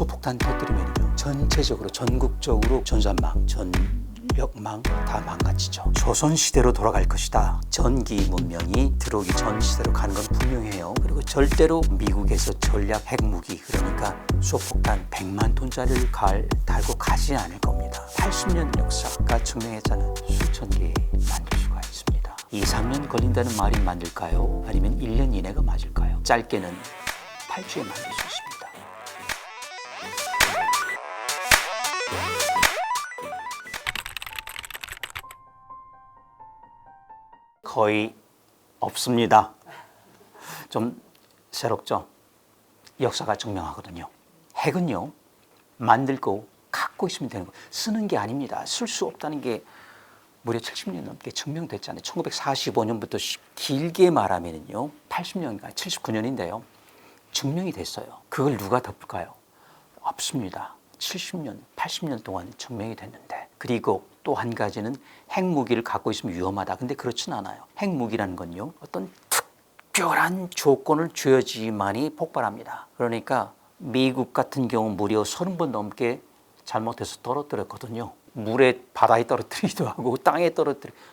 수소폭탄 터뜨리면요 전체적으로 전국적으로 전산망, 전력망 다 망가지죠. 조선시대로 돌아갈 것이다. 전기 문명이 들어오기 전 시대로 가는 건 분명해요. 그리고 절대로 미국에서 전략 핵무기, 그러니까 수소폭탄 100만 톤짜리를 달고 가지 않을 겁니다. 80년 역사가 증명했잖아요. 수천 개 만들 수가 있습니다. 2, 3년 걸린다는 말이 맞을까요? 아니면 1년 이내가 맞을까요? 짧게는 8주에 만들 수 있습니다. 거의 없습니다. 좀 새롭죠? 역사가 증명하거든요. 핵은요, 만들고 갖고 있으면 되는 거예요. 쓰는 게 아닙니다. 쓸 수 없다는 게 무려 70년 넘게 증명됐잖아요. 1945년부터 길게 말하면요, 80년까지 79년인데요. 증명이 됐어요. 그걸 누가 덮을까요? 없습니다. 70년, 80년 동안 증명이 됐는데. 그리고 또 한 가지는 핵무기를 갖고 있으면 위험하다. 근데 그렇진 않아요. 핵무기라는 건요, 어떤 특별한 조건을 줘야지만이 폭발합니다. 그러니까 미국 같은 경우 무려 30번 넘게 잘못해서 떨어뜨렸거든요. 물에, 바다에 떨어뜨리기도 하고 땅에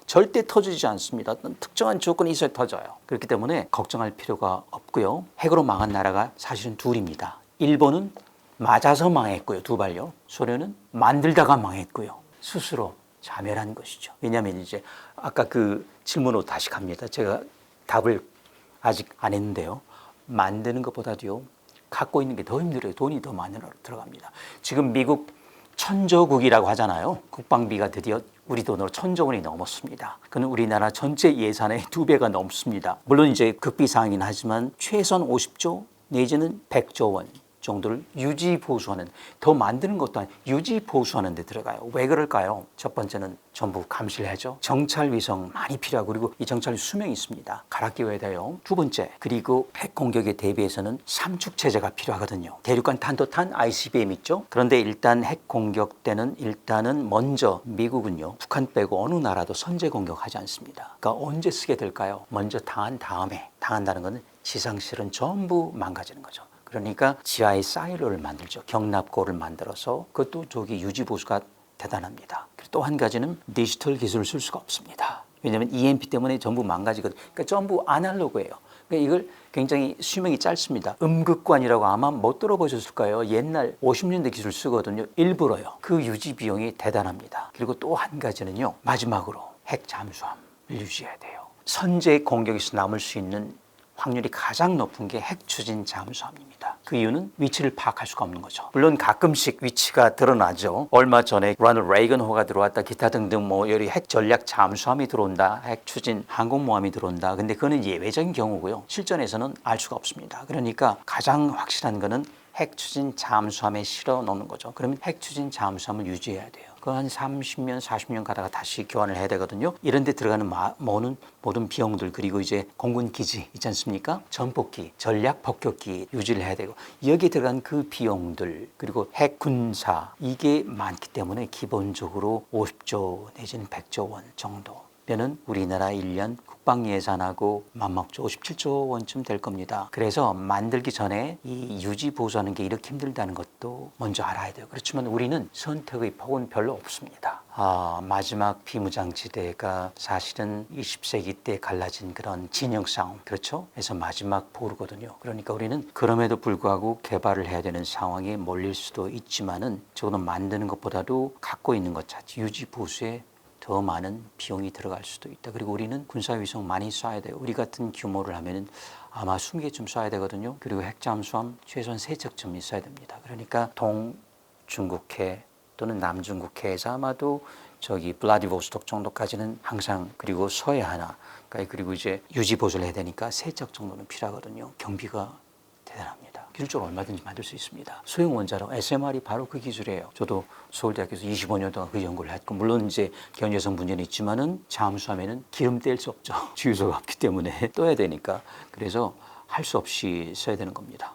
절대 터지지 않습니다. 어떤 특정한 조건이 있어야 터져요. 그렇기 때문에 걱정할 필요가 없고요. 핵으로 망한 나라가 사실은 둘입니다. 일본은 맞아서 망했고요. 두 발요. 소련은 만들다가 망했고요. 스스로 자멸한 것이죠. 왜냐하면 이제 아까 그 질문으로 다시 갑니다. 제가 답을 아직 안 했는데요. 만드는 것보다도요, 갖고 있는 게 더 힘들어요. 돈이 더 많이 들어갑니다. 지금 미국 천조국이라고 하잖아요. 국방비가 드디어 우리 돈으로 1,000조 원이 넘었습니다. 그건 우리나라 전체 예산의 2배가 넘습니다. 물론 이제 극비상이긴 하지만 최소한 50조 내지는 100조 원 정도를 유지 보수하는, 더 만드는 것도 아니고 유지 보수하는 데 들어가요. 왜 그럴까요? 첫 번째는 전부 감시를 하죠. 정찰 위성 많이 필요하고, 그리고 이 정찰 수명이 있습니다. 갈아 끼워야 돼요. 두 번째, 그리고 핵 공격에 대비해서는 삼축 체제가 필요하거든요. 대륙간 탄도탄 ICBM 있죠. 그런데 일단 핵 공격 때는 일단은 먼저 미국은요, 북한 빼고 어느 나라도 선제 공격하지 않습니다. 그러니까 언제 쓰게 될까요? 먼저 당한 다음에. 당한다는 것은 지상실은 전부 망가지는 거죠. 그러니까 지하에 사이로를 만들죠. 경납고를 만들어서 그것도 저기 유지보수가 대단합니다. 또 한 가지는 디지털 기술을 쓸 수가 없습니다. 왜냐하면 EMP 때문에 전부 망가지거든요. 그러니까 전부 아날로그예요. 그러니까 이걸 굉장히 수명이 짧습니다. 음극관이라고 아마 못 들어보셨을 거예요. 옛날 50년대 기술 쓰거든요. 일부러요. 그 유지 비용이 대단합니다. 그리고 또 한 가지는요, 마지막으로 핵 잠수함을 유지해야 돼요. 선제 공격에서 남을 수 있는 확률이 가장 높은 게 핵 추진 잠수함입니다. 그 이유는 위치를 파악할 수가 없는 거죠. 물론 가끔씩 위치가 드러나죠. 얼마 전에 로널드 레이건호가 들어왔다, 기타 등등 뭐 여러 핵 전략 잠수함이 들어온다, 핵 추진 항공모함이 들어온다. 근데 그거는 예외적인 경우고요. 실전에서는 알 수가 없습니다. 그러니까 가장 확실한 거는 핵 추진 잠수함에 실어 놓는 거죠. 그러면 핵 추진 잠수함을 유지해야 돼요. 그 한 30년, 40년 가다가 다시 교환을 해야 되거든요. 이런 데 들어가는 모든 비용들, 그리고 이제 공군 기지 있지 않습니까? 전폭기, 전략 폭격기 유지를 해야 되고, 여기에 들어간 그 비용들, 그리고 핵 군사, 이게 많기 때문에 기본적으로 50조 내지는 100조 원 정도면은 우리나라 1년 국방 예산하고 맞먹죠. 57조 원쯤 될 겁니다. 그래서 만들기 전에 이 유지 보수하는 게 이렇게 힘들다는 것도 먼저 알아야 돼요. 그렇지만 우리는 선택의 폭은 별로 없습니다. 마지막 비무장지대가 사실은 20세기 때 갈라진 그런 진영 싸움, 그렇죠? 그래서 마지막 보루거든요. 그러니까 우리는 그럼에도 불구하고 개발을 해야 되는 상황에 몰릴 수도 있지만은, 저거는 만드는 것보다도 갖고 있는 것 자체, 유지 보수에 더 많은 비용이 들어갈 수도 있다. 그리고 우리는 군사위성 많이 쏴야 돼요. 우리 같은 규모를 하면은 아마 20개쯤 쏴야 되거든요. 그리고 핵잠수함 최소한 3척쯤 있어야 됩니다. 그러니까 동중국해 또는 남중국해에서 아마도 저기 블라디보스톡 정도까지는 항상, 그리고 서해 하나, 그리고 이제 유지 보수를 해야 되니까 3척 정도는 필요하거든요. 경비가 대단합니다. 기술적으로 얼마든지 만들 수 있습니다. 소형 원자로 SMR이 바로 그 기술이에요. 저도 서울대학교에서 25년 동안 그 연구를 했고, 물론 이제 경제성 문제는 있지만은 잠수함에는 기름 뗄 수 없죠. 주유소가 없기 때문에 떠야 되니까. 그래서 할 수 없이 써야 되는 겁니다.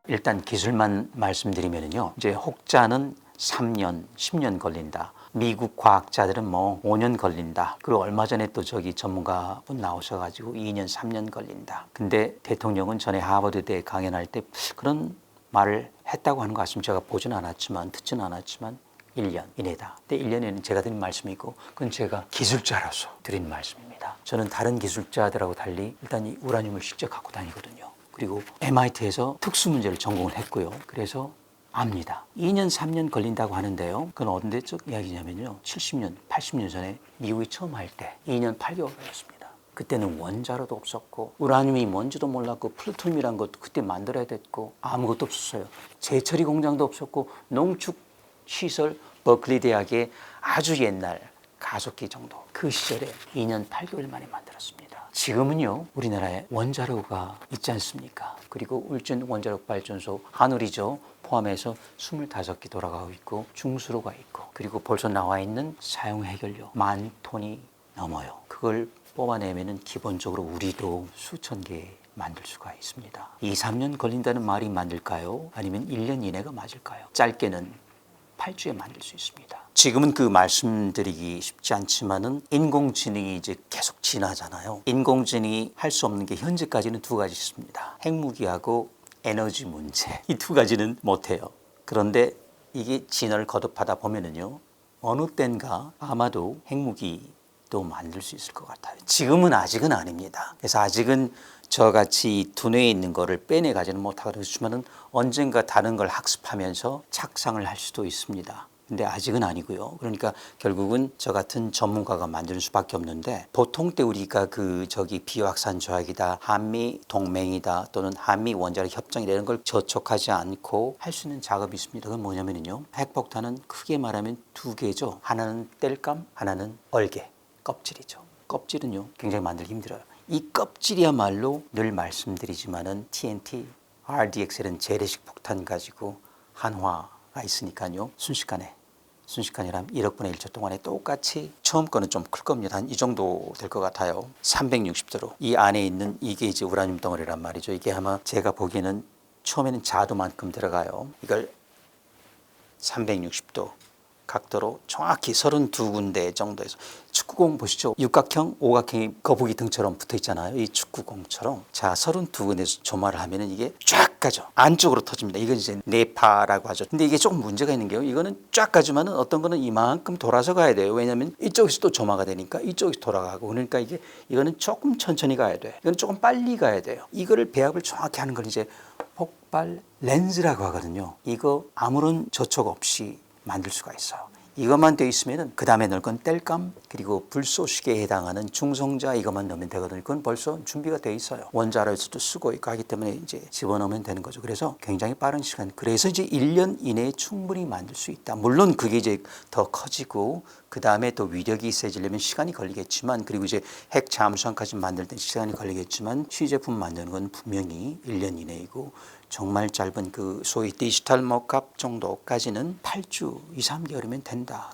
일단 기술만 말씀드리면요, 이제 혹자는 3년, 10년 걸린다. 미국 과학자들은 뭐 5년 걸린다. 그리고 얼마 전에 또 저기 전문가분 나오셔가지고 2년, 3년 걸린다. 근데 대통령은 전에 하버드대에 강연할 때 그런 말을 했다고 하는 것 같습니다. 제가 보진 않았지만, 듣지는 않았지만 1년 이내다. 근데 1년에는 제가 드린 말씀이고 그건 제가 기술자로서 드린 말씀입니다. 저는 다른 기술자들하고 달리 일단 이 우라늄을 실제 갖고 다니거든요. 그리고 MIT에서 특수문제를 전공을 했고요. 그래서 압니다. 2년, 3년 걸린다고 하는데요. 그건 언제적 이야기냐면요. 70년, 80년 전에 미국이 처음 할 때 2년 8개월 걸렸습니다. 그때는 원자로도 없었고 우라늄이 뭔지도 몰랐고 플루토늄이란 것도 그때 만들어야 됐고 아무것도 없었어요. 재처리 공장도 없었고 농축 시설 버클리 대학의 아주 옛날 가속기 정도 그 시절에 2년 8개월 만에 만들었습니다. 지금은요 우리나라에 원자로가 있지 않습니까? 그리고 울진 원자력 발전소 하늘이죠 포함해서 25개 돌아가고 있고 중수로가 있고 그리고 벌써 나와 있는 사용 해결료 10,000톤이 넘어요. 그걸 뽑아내면은 기본적으로 우리도 수천 개 만들 수가 있습니다. 2, 3년 걸린다는 말이 맞을까요? 아니면 1년 이내가 맞을까요? 짧게는 8주에 만들 수 있습니다. 지금은 그 말씀드리기 쉽지 않지만은 인공지능이 이제 계속 진화하잖아요. 인공지능이 할 수 없는 게 현재까지는 두 가지 있습니다. 핵무기하고 에너지 문제. 이 두 가지는 못해요. 그런데 이게 진화를 거듭하다 보면은요. 어느 땐가 아마도 핵무기도 만들 수 있을 것 같아요. 지금은 아직은 아닙니다. 그래서 아직은 저같이 두뇌에 있는 거를 빼내가지는 못하겠지만은 언젠가 다른 걸 학습하면서 착상을 할 수도 있습니다. 근데 아직은 아니고요. 그러니까 결국은 저 같은 전문가가 만드는 수밖에 없는데 보통 때 우리가 비확산 조약이다, 한미 동맹이다 또는 한미 원자력 협정이다 이런 걸 저촉하지 않고 할 수 있는 작업이 있습니다. 그건 뭐냐면요. 핵폭탄은 크게 말하면 두 개죠. 하나는 땔감, 하나는 얼개, 껍질이죠. 껍질은요 굉장히 만들기 힘들어요. 이 껍질이야말로 늘 말씀드리지만은 TNT, RDX라는 재래식 폭탄 가지고 한화가 있으니까요. 순식간이라면 1억분의 1초 동안에 똑같이 처음 거는 좀 클 겁니다. 한 이 정도 될 것 같아요. 360도로 이 안에 있는 이게 이제 우라늄 덩어리란 말이죠. 이게 아마 제가 보기에는 처음에는 자두만큼 들어가요. 이걸 360도 각도로 정확히 32군데 정도에서 축구공 보시죠. 육각형, 오각형이 거북이 등처럼 붙어 있잖아요. 이 축구공처럼. 자, 32군데에서 조마를 하면은 이게 쫙 가죠. 안쪽으로 터집니다. 이건 이제 내파라고 하죠. 근데 이게 조금 문제가 있는 게요. 이거는 쫙 가지만은 어떤 거는 이만큼 돌아서 가야 돼요. 왜냐하면 이쪽에서 또 조마가 되니까 이쪽에서 돌아가고 그러니까 이거는 조금 천천히 가야 돼. 이건 조금 빨리 가야 돼요. 이거를 배합을 정확히 하는 걸 이제 폭발 렌즈라고 하거든요. 이거 아무런 저촉 없이 만들 수가 있어요. 이것만 되어 있으면은 그 다음에 넣을 건 땔감 그리고 불쏘시개에 해당하는 중성자 이것만 넣으면 되거든요. 그건 벌써 준비가 되어 있어요. 원자로에서도 쓰고 있고 하기 때문에 이제 집어넣으면 되는 거죠. 그래서 굉장히 빠른 시간. 그래서 이제 1년 이내에 충분히 만들 수 있다. 물론 그게 이제 더 커지고 그 다음에 또 위력이 세지려면 시간이 걸리겠지만 그리고 이제 핵 잠수함까지 만들 때 시간이 걸리겠지만 시제품 만드는 건 분명히 1년 이내이고 정말 짧은 그 소위 디지털 모캅 정도까지는 8주, 2, 3개월이면 된다.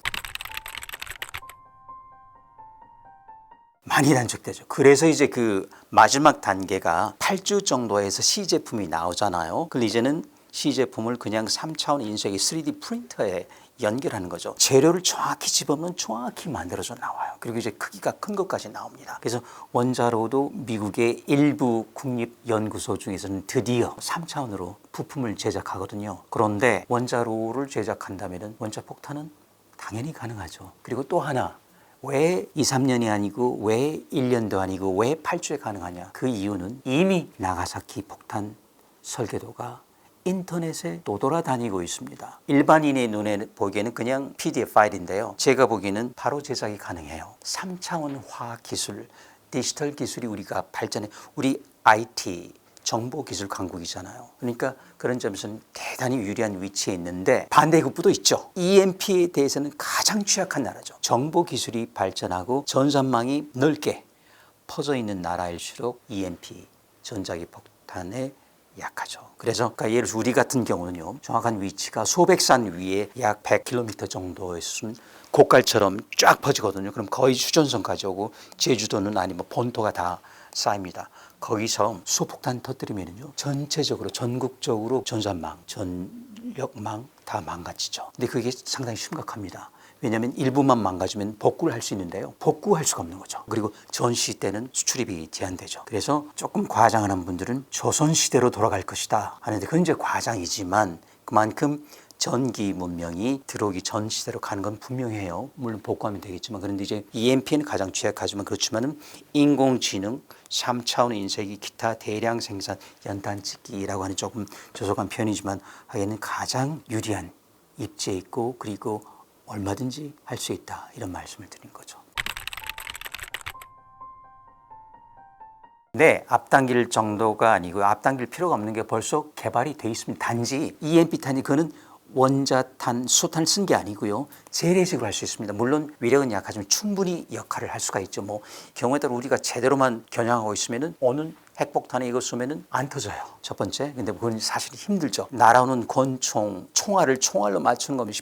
많이 단축되죠. 그래서 이제 그 마지막 단계가 8주 정도에서 시제품이 나오잖아요. 그럼 이제는 시제품을 그냥 3차원 인쇄기 3D 프린터에 연결하는 거죠. 재료를 정확히 집어넣으면 정확히 만들어져 나와요. 그리고 이제 크기가 큰 것까지 나옵니다. 그래서 원자로도 미국의 일부 국립연구소 중에서는 드디어 3차원으로 부품을 제작하거든요. 그런데 원자로를 제작한다면 원자폭탄은 당연히 가능하죠. 그리고 또 하나 왜 2, 3년이 아니고 왜 1년도 아니고 왜 8주에 가능하냐. 그 이유는 이미 나가사키 폭탄 설계도가 인터넷에 떠돌아다니고 있습니다. 일반인의 눈에 보기에는 그냥 PDF 파일인데요. 제가 보기에는 바로 제작이 가능해요. 3차원 화학 기술, 디지털 기술이 우리가 발전해 우리 IT 정보기술 강국이잖아요. 그러니까 그런 점에서는 대단히 유리한 위치에 있는데 반대급부도 있죠. EMP에 대해서는 가장 취약한 나라죠. 정보기술이 발전하고 전산망이 넓게 퍼져 있는 나라일수록 EMP 전자기 폭탄에 약하죠. 그래서 그러니까 예를 들어 우리 같은 경우는요. 정확한 위치가 소백산 위에 약 100km 정도에 있으면 곡갈처럼 쫙 퍼지거든요. 그럼 거의 휴전선까지 오고 제주도는 아니면 본토가 다 쌓입니다. 거기서 수폭탄 터뜨리면요. 전체적으로 전국적으로 전산망, 전력망 다 망가지죠. 근데 그게 상당히 심각합니다. 왜냐하면 일부만 망가지면 복구를 할 수 있는데요. 복구할 수가 없는 거죠. 그리고 전시 때는 수출입이 제한되죠. 그래서 조금 과장하는 분들은 조선시대로 돌아갈 것이다 하는데 그건 이제 과장이지만 그만큼 전기 문명이 들어오기 전 시대로 가는 건 분명해요. 물론 복구하면 되겠지만 그런데 이제 EMP는 가장 취약하지만 그렇지만은 인공지능, 3차원 인쇄기, 기타 대량 생산, 연탄찍기라고 하는 조금 조속한 표현이지만 하기에는 가장 유리한 입지에 있고 그리고 얼마든지 할 수 있다 이런 말씀을 드린 거죠. 네, 앞당길 정도가 아니고 앞당길 필요가 없는 게 벌써 개발이 돼 있습니다. 단지 EMP탄이 그거는 원자탄, 수소탄을 쓴 게 아니고요. 재래식으로 할 수 있습니다. 물론 위력은 약하지만 충분히 역할을 할 수가 있죠. 뭐 경우에 따라 우리가 제대로만 겨냥하고 있으면은 어느 핵폭탄에 이거 쏘면은 안 터져요. 첫 번째. 근데 그건 사실 힘들죠. 날아오는 권총, 총알을 총알로 맞추는 거면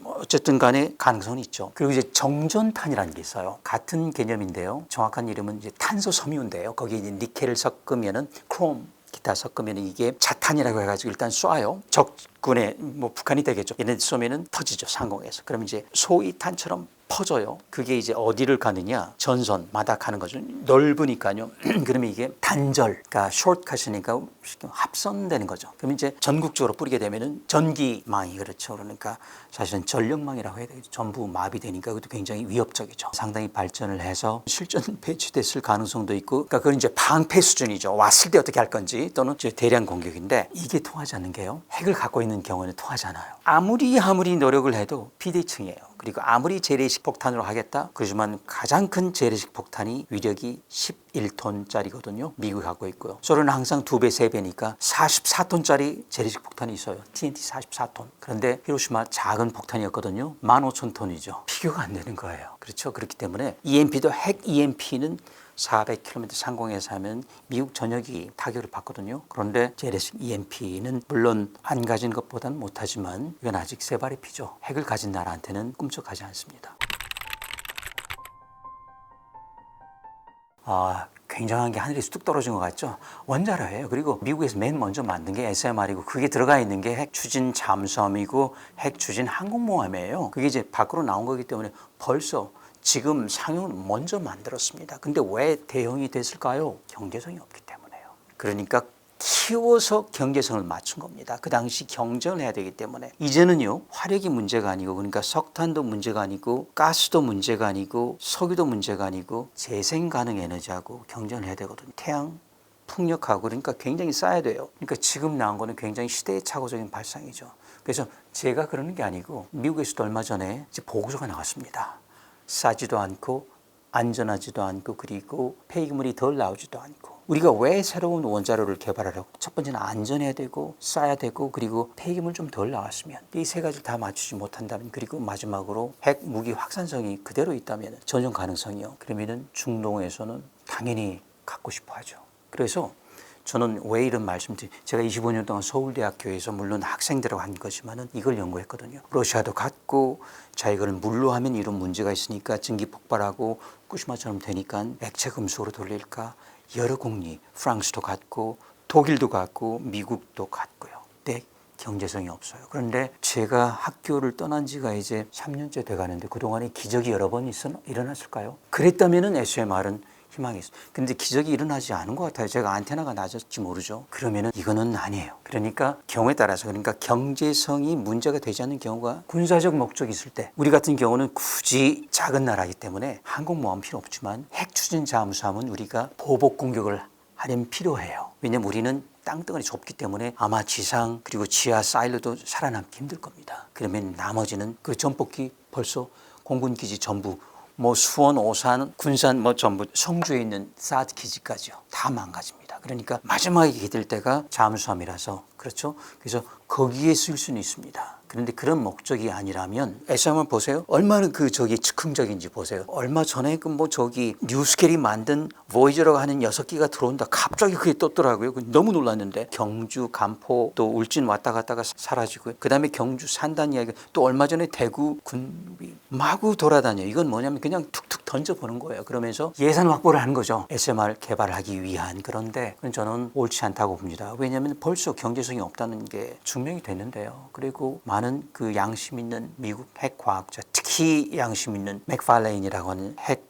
어쨌든 간에 가능성은 있죠. 그리고 이제 정전탄이라는 게 있어요. 같은 개념인데요. 정확한 이름은 이제 탄소 섬유인데요. 거기에 이제 니켈을 섞으면은 크롬, 기타 섞으면 이게 자탄이라고 해가지고 일단 쏴요. 적군에 뭐 북한이 되겠죠. 얘네 쏘면은 터지죠. 상공에서. 그러면 이제 소위탄처럼 퍼져요. 그게 이제 어디를 가느냐? 전선마다 가는 거죠. 넓으니까요. 그러면 이게 단절, 그러니까 숏컷이니까 합선되는 거죠. 그러면 이제 전국적으로 뿌리게 되면은 전기망이 그렇죠. 그러니까 사실은 전력망이라고 해야 되겠죠. 전부 마비되니까 그것도 굉장히 위협적이죠. 상당히 발전을 해서 실전 배치됐을 가능성도 있고, 그러니까 그건 이제 방패 수준이죠. 왔을 때 어떻게 할 건지 또는 이제 대량 공격인데 이게 통하지 않는 게요. 핵을 갖고 있는 경우는 통하지 않아요. 아무리 노력을 해도 비대칭이에요. 그리고 아무리 재래식 폭탄으로 하겠다. 그렇지만 가장 큰 재래식 폭탄이 위력이 11톤짜리거든요. 미국이 갖고 있고요. 소련은 항상 2배, 3배니까 44톤짜리 재래식 폭탄이 있어요. TNT 44톤. 그런데 히로시마 작은 폭탄이었거든요. 15,000톤이죠. 비교가 안 되는 거예요. 그렇죠. 그렇기 때문에 EMP도 핵 EMP는 400km 상공에서 하면 미국 전역이 타격을 받거든요. 그런데 재래식 EMP는 물론 안 가진 것보다는 못하지만 이건 아직 세 발의 피죠. 핵을 가진 나라한테는 꿈쩍하지 않습니다. 굉장한 게 하늘에서 뚝 떨어진 것 같죠? 원자로예요. 그리고 미국에서 맨 먼저 만든 게 SMR이고 그게 들어가 있는 게 핵 추진 잠수함이고 핵 추진 항공모함이에요. 그게 이제 밖으로 나온 거기 때문에 벌써 지금 상용은 먼저 만들었습니다. 근데 왜 대형이 됐을까요? 경제성이 없기 때문에요. 그러니까 키워서 경제성을 맞춘 겁니다. 그 당시 경쟁을 해야 되기 때문에. 이제는요, 화력이 문제가 아니고, 그러니까 석탄도 문제가 아니고, 가스도 문제가 아니고, 석유도 문제가 아니고, 재생 가능 에너지하고 경쟁을 해야 되거든요. 태양, 풍력하고, 그러니까 굉장히 쌓아야 돼요. 그러니까 지금 나온 거는 굉장히 시대착오적인 발상이죠. 그래서 제가 그러는 게 아니고, 미국에서도 얼마 전에 이제 보고서가 나왔습니다. 싸지도 않고 안전하지도 않고 그리고 폐기물이 덜 나오지도 않고. 우리가 왜 새로운 원자로를 개발하려고? 첫 번째는 안전해야 되고 싸야 되고 그리고 폐기물 좀 덜 나왔으면 이 세 가지를 다 맞추지 못한다면 그리고 마지막으로 핵 무기 확산성이 그대로 있다면 전용 가능성이요. 그러면은 중동에서는 당연히 갖고 싶어 하죠. 그래서 저는 왜 이런 말씀드리 제가 25년 동안 서울대학교에서 물론 학생들하고 한 것이지만은 이걸 연구했거든요. 러시아도 갖고 자 이걸 물로 하면 이런 문제가 있으니까 증기 폭발하고 후쿠시마처럼 되니까 액체 금속으로 돌릴까. 여러 국리 프랑스도 갖고 독일도 갖고 미국도 갖고요. 근데 경제성이 없어요. 그런데 제가 학교를 떠난 지가 이제 3년째 돼가는데 그동안에 기적이 여러 번 일어났을까요? 그랬다면은 SMR은 희망이 있어요. 근데 기적이 일어나지 않은 것 같아요. 제가 안테나가 낮았지 모르죠. 그러면은 이거는 아니에요. 그러니까 경우에 따라서 그러니까 경제성이 문제가 되지 않는 경우가 군사적 목적이 있을 때 우리 같은 경우는 굳이 작은 나라이기 때문에 항공모함 필요 없지만 핵 추진 잠수함은 우리가 보복 공격을 하려면 필요해요. 왜냐면 우리는 땅덩어리 좁기 때문에 아마 지상 그리고 지하 사일로도 살아남기 힘들 겁니다. 그러면 나머지는 그 전폭기 벌써 공군기지 전부 뭐 수원, 오산, 군산 뭐 전부 성주에 있는 사드 기지까지요. 다 망가집니다. 그러니까 마지막에 기댈 때가 잠수함이라서 그렇죠. 그래서 거기에 쓸 수는 있습니다. 그런데 그런 목적이 아니라면 SMR 보세요. 얼마나 저기 즉흥적인지 보세요. 얼마 전에 저기 뉴스켈이 만든 보이저라고 하는 6기가 들어온다. 갑자기 그게 떴더라고요. 너무 놀랐는데 경주, 간포 또 울진 왔다 갔다가 사라지고요. 그다음에 경주 산단 이야기 또 얼마 전에 대구 군비 마구 돌아다녀요. 이건 뭐냐면 그냥 툭툭 던져보는 거예요. 그러면서 예산 확보를 하는 거죠. SMR 개발하기 위한. 그런데 저는 옳지 않다고 봅니다. 왜냐하면 벌써 경제성이 없다는 게 중요해요. 증명이 됐는데요. 그리고 많은 그 양심 있는 미국 핵과학자, 특히 양심 있는 맥팔레인이라고 하는 핵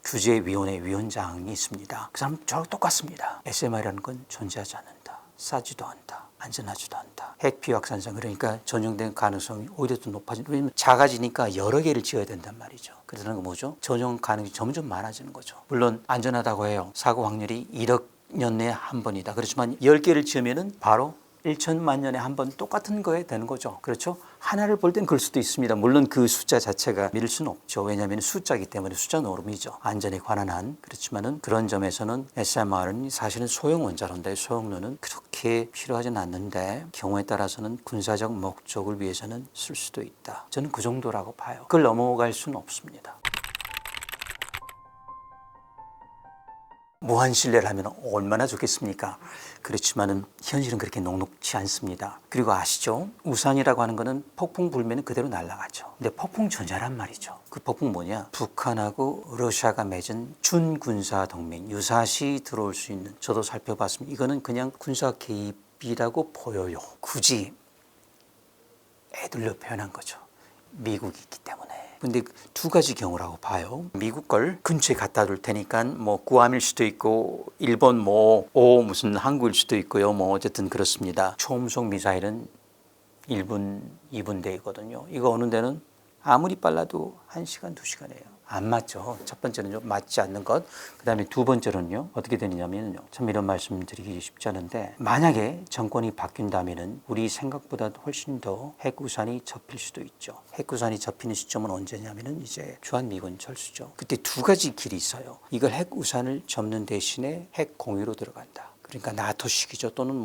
규제위원회 위원장이 있습니다. 그 사람 저랑 똑같습니다. SMR이라는 건 존재하지 않는다. 싸지도 않다. 안전하지도 않다. 핵 비확산성, 그러니까 전용된 가능성이 오히려 더 높아진다. 왜냐하면 작아지니까 여러 개를 지어야 된단 말이죠. 그러는 건 뭐죠? 전용 가능성이 점점 많아지는 거죠. 물론 안전하다고 해요. 사고 확률이 1억 년 내에 한 번이다. 그렇지만 10개를 지으면은 바로 1천만 년에 한 번 똑같은 거에 되는 거죠. 그렇죠? 하나를 볼 땐 그럴 수도 있습니다. 물론 그 숫자 자체가 믿을 수는 없죠. 왜냐하면 숫자이기 때문에 숫자 노름이죠. 안전에 관한 한. 그렇지만은 그런 점에서는 SMR은 사실은 소형 원자로인데 소형로는 그렇게 필요하진 않는데 경우에 따라서는 군사적 목적을 위해서는 쓸 수도 있다. 저는 그 정도라고 봐요. 그걸 넘어갈 수는 없습니다. 무한 신뢰를 하면 얼마나 좋겠습니까? 그렇지만은 현실은 그렇게 녹록지 않습니다. 그리고 아시죠? 우산이라고 하는 거는 폭풍 불면 그대로 날아가죠. 근데 폭풍 전야란 말이죠. 그 폭풍 뭐냐? 북한하고 러시아가 맺은 준군사 동맹, 유사시 들어올 수 있는, 저도 살펴봤습니다. 이거는 그냥 군사 개입이라고 보여요. 굳이 애들로 표현한 거죠. 미국이 있기 때문에. 근데 두 가지 경우라고 봐요. 미국 걸 근처에 갖다 둘 테니까 뭐 구암일 수도 있고 일본 무슨 항구일 수도 있고요. 뭐 어쨌든 그렇습니다. 초음속 미사일은 1분, 2분 대거든요. 이거 오는 데는 아무리 빨라도 1시간, 2시간이에요. 안 맞죠. 첫 번째는 좀 맞지 않는 것. 그 다음에 두 번째는요. 어떻게 되느냐면요. 참 이런 말씀 드리기 쉽지 않은데 만약에 정권이 바뀐다면은 우리 생각보다 훨씬 더 핵우산이 접힐 수도 있죠. 핵우산이 접히는 시점은 언제냐면은 이제 주한미군 철수죠. 그때 두 가지 길이 있어요. 이걸 핵우산을 접는 대신에 핵 공유로 들어간다. 그러니까 나토식이죠. 또는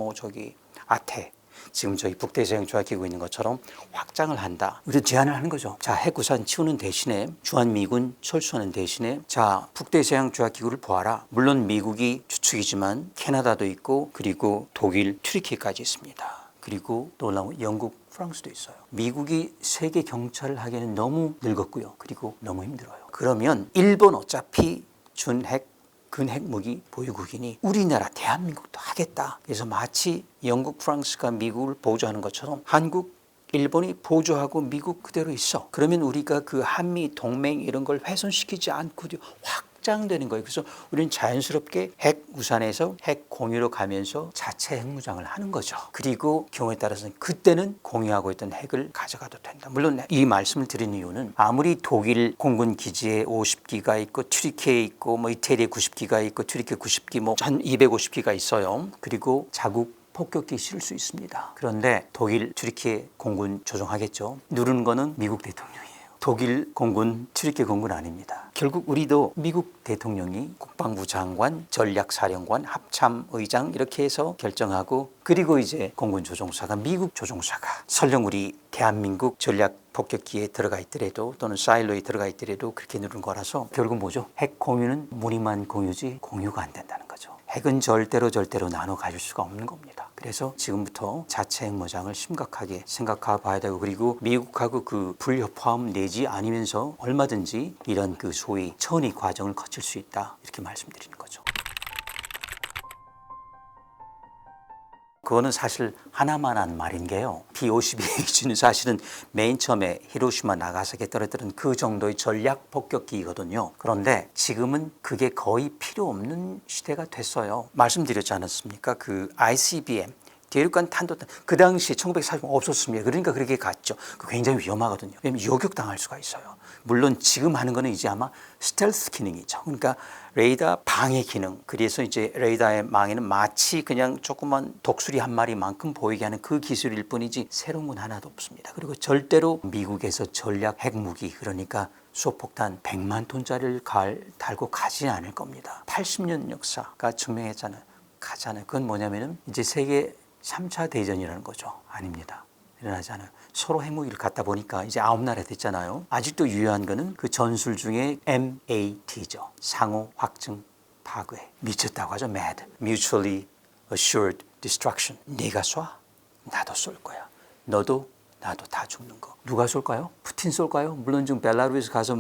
아태. 지금 저희 북대서양 조약기구 있는 것처럼 확장을 한다. 우리 제안을 하는 거죠. 자, 핵우산 치우는 대신에 주한미군 철수하는 대신에 자, 북대서양 조약기구를 보아라. 물론 미국이 주축이지만 캐나다도 있고 그리고 독일, 튀르키예까지 있습니다. 그리고 놀라운 영국, 프랑스도 있어요. 미국이 세계 경찰을 하기에는 너무 늙었고요. 그리고 너무 힘들어요. 그러면 일본 어차피 근핵무기 보유국이니 우리나라 대한민국도 하겠다. 그래서 마치 영국, 프랑스가 미국을 보조하는 것처럼 한국, 일본이 보조하고 미국 그대로 있어. 그러면 우리가 그 한미 동맹 이런 걸 훼손시키지 않고 확장되는 거예요. 그래서 우리는 자연스럽게 핵 우산에서 핵 공유로 가면서 자체 핵무장을 하는 거죠. 그리고 경우에 따라서는 그때는 공유하고 있던 핵을 가져가도 된다. 물론 이 말씀을 드리는 이유는 아무리 독일 공군 기지에 50기가 있고 튀르키예에 있고 이태리에 90기가 있고 튀르키예 90기 한 250기가 있어요. 그리고 자국 폭격기 실을 수 있습니다. 그런데 독일, 튀르키예 공군 조종하겠죠. 누르는 거는 미국 대통령이에요. 독일 공군, 튀르키예 공군 아닙니다. 결국 우리도 미국 대통령이 국방부 장관, 전략사령관, 합참의장 이렇게 해서 결정하고 그리고 이제 공군 조종사가 미국 조종사가 설령 우리 대한민국 전략 폭격기에 들어가 있더라도 또는 사일로에 들어가 있더라도 그렇게 누른 거라서 결국 뭐죠? 핵 공유는 무늬만 공유지 공유가 안 된다는 거죠. 핵은 절대로 나눠 가질 수가 없는 겁니다. 그래서 지금부터 자체 핵무장을 심각하게 생각해 봐야 되고 그리고 미국하고 그 불협화음 내지 아니면서 얼마든지 이런 그 소위 천위 과정을 거칠 수 있다. 이렇게 말씀드리는 거죠. 그거는 사실 하나만 한 말인 게요. B-52H는 사실은 맨 처음에 히로시마 나가사키에 떨어뜨린 그 정도의 전략 폭격기거든요. 그런데 지금은 그게 거의 필요 없는 시대가 됐어요. 말씀드렸지 않았습니까? 그 ICBM 대륙간 탄도탄 그 당시 1940년 없었습니다. 그러니까 그렇게 갔죠. 굉장히 위험하거든요. 왜냐하면 요격당할 수가 있어요. 물론 지금 하는 거는 이제 아마 스텔스 기능이죠. 그러니까 레이더 방해 기능. 그래서 이제 레이더의 망에는 마치 그냥 조그만 독수리 한 마리만큼 보이게 하는 그 기술일 뿐이지 새로운 건 하나도 없습니다. 그리고 절대로 미국에서 전략 핵무기 그러니까 수소폭탄 100만 톤짜리를 달고 가지 않을 겁니다. 80년 역사가 증명했잖아요. 가잖아요. 그건 뭐냐면은 이제 세계 3차 대전이라는 거죠. 아닙니다. 일어나지 않아요. 서로 핵무기를 갖다 보니까 이제 9나라 됐잖아요. 아직도 유효한 거는 그 전술 중에 MAT죠. 상호 확증 파괴. 미쳤다고 하죠. MAD. Mutually Assured Destruction. 네가 쏴? 나도 쏠 거야. 너도 나도 다 죽는 거. 누가 쏠까요? 푸틴 쏠까요? 물론 지금 벨라루스 가서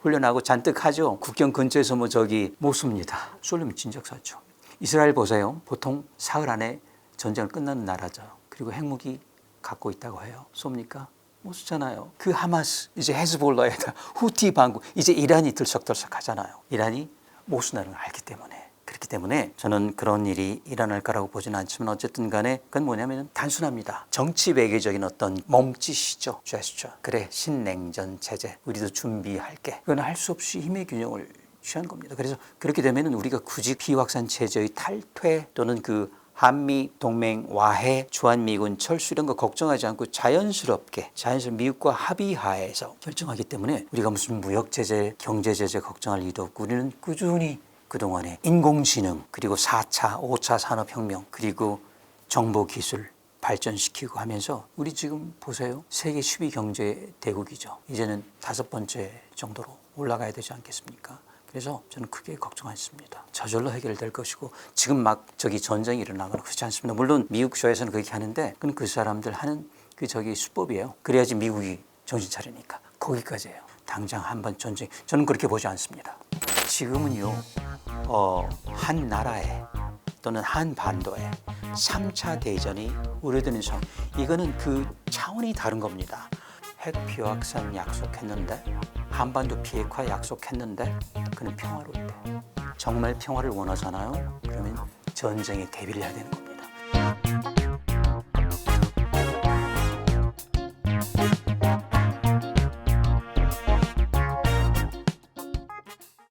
훈련하고 잔뜩 하죠. 국경 근처에서 못 쏩니다. 쏠려면 진작 쐈죠. 이스라엘 보세요. 보통 사흘 안에 전쟁을 끝나는 나라죠. 그리고 핵무기 갖고 있다고 해요. 쏩니까? 못 쏘잖아요. 그 하마스, 이제 헤즈볼라에다 후티 반국, 이제 이란이 들썩들썩 하잖아요. 이란이 못 쏜다는 걸 알기 때문에. 그렇기 때문에 저는 그런 일이 일어날 거라고 보지는 않지만 어쨌든 간에 그건 뭐냐면 단순합니다. 정치 외교적인 어떤 몸짓이죠. 제스처. 그래, 신냉전 체제 우리도 준비할게. 그건 할 수 없이 힘의 균형을 취한 겁니다. 그래서 그렇게 되면 우리가 굳이 비확산 체제의 탈퇴 또는 그 한미 동맹 와해, 주한미군 철수 이런 거 걱정하지 않고 자연스럽게 미국과 합의하에서 결정하기 때문에 우리가 무슨 무역 제재, 경제 제재 걱정할 일도 없고 우리는 꾸준히 그동안에 인공지능 그리고 4차, 5차 산업혁명 그리고 정보기술 발전시키고 하면서 우리 지금 보세요. 세계 10위 경제 대국이죠. 이제는 5번째 정도로 올라가야 되지 않겠습니까? 그래서 저는 크게 걱정 않습니다. 저절로 해결될 것이고 지금 막 전쟁이 일어나거나 그렇지 않습니다. 물론 미국 쇼에서는 그렇게 하는데 그건 그 사람들 하는 수법이에요. 그래야지 미국이 정신 차리니까 거기까지예요. 당장 한번 전쟁 저는 그렇게 보지 않습니다. 지금은요 한 나라에 또는 한 반도에 3차 대전이 우려되는 상황 이거는 그 차원이 다른 겁니다. 핵 비확산 약속했는데 한반도 비핵화 약속했는데 그는 평화로울 때 정말 평화를 원하잖아요. 그러면 전쟁에 대비를 해야 되는 겁니다.